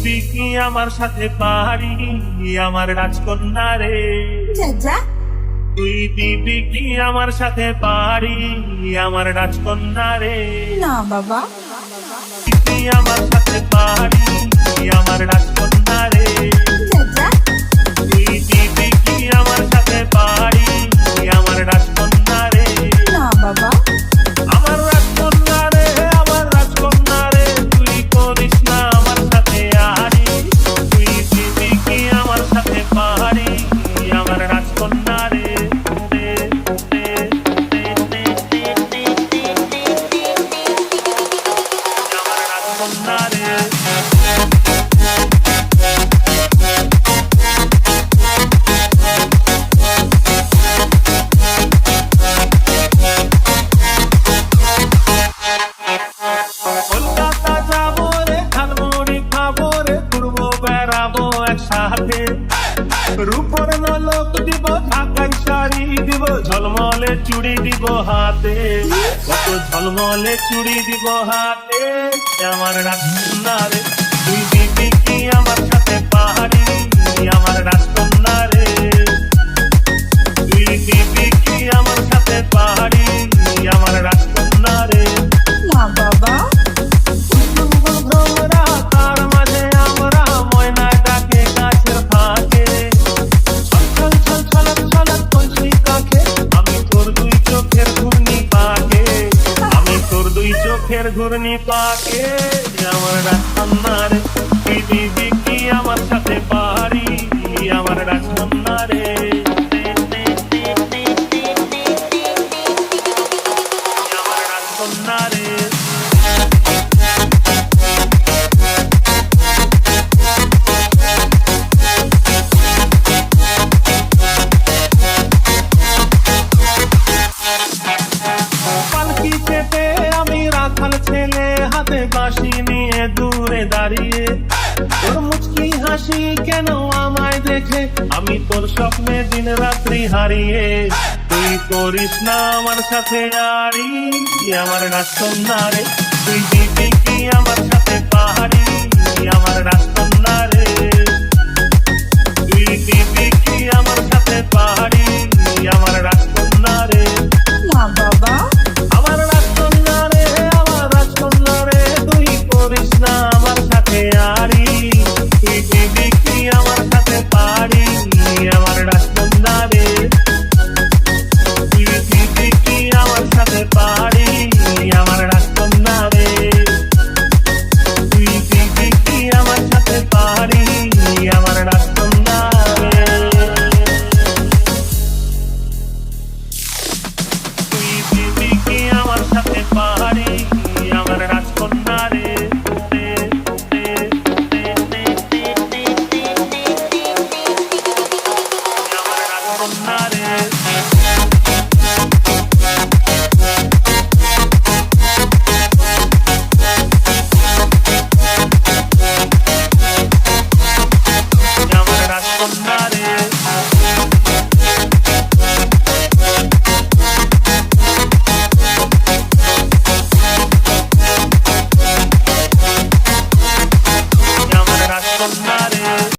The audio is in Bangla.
দিবি কি আমার সাথে পাহাড়ি আমার রাজকন্যা রে? যা তুই দিবি কি আমার সাথে পাহাড়ি আমার রাজকন্যা রে? না বাবা। দিবি আমার সাথে পাহাড়ি আমার রাজকন্যা রে? যা তুই দিবি কি আমার সাথে পাহাড়ি আমার রাজকন্যা রে? না বাবা। আমার রাজকন্যা রে, আমার রাজকন্যা রে, তুই করিস না আমার সাথে আহারি। তুই দিবি কি আমার সাথে পাহাড়ি আমার রাজকন্যা রে? আমার রাজকন্যা রে। কলকাতা যাবো রে, ঝালমুড়ি খাবো রে, ঘুরবো বেড়াবো একসাথে। রূপর নলক দিব, ঢাকাই শাড়ি দিব, ঝলমলে চুড়ি দিব হাতে। কত ঝলমলে চুড়ি দিব হাতে। আমার রাজকন্যা রে, তুই দিবি কি আমার সাথে পাহাড়ি আমার রাজকন্যা রে? তুই দিবি কি আমার সাথে পাহাড়ি আমার রাজকন্যা রে? না বাবা। ভ্রমরা তার মাঝে আমরা ময়না ডাকে গাছের ফাঁকে। ছল ছল ছল ছলক কলসি কাকে, আমি তোর দুই চোখের ঘূর্ণি পাকে। আমি তোর দুই চোখের ঘূর্ণি পাকে। আমার রাজকন্যা রে, তুই দিবি কি আমার সাথে পাহাড়ি আমার রাজকন্যা রে? আমার রাজকন্যা রে। পালকি চেপে আমি রাখাল ছেলে, হাতে বাঁশি নিয়ে দূরে দাঁড়িয়ে। তোর মুচকি হাসি কেন আমায় দেখে, আমি তোর স্বপ্নে দিন রাত্রি হারিয়ে। তুই করিস না আমার সাথে আড়ি আমার রাজকন্যা রে? তুই দিবি কি আমার সাথে পাহাড়ি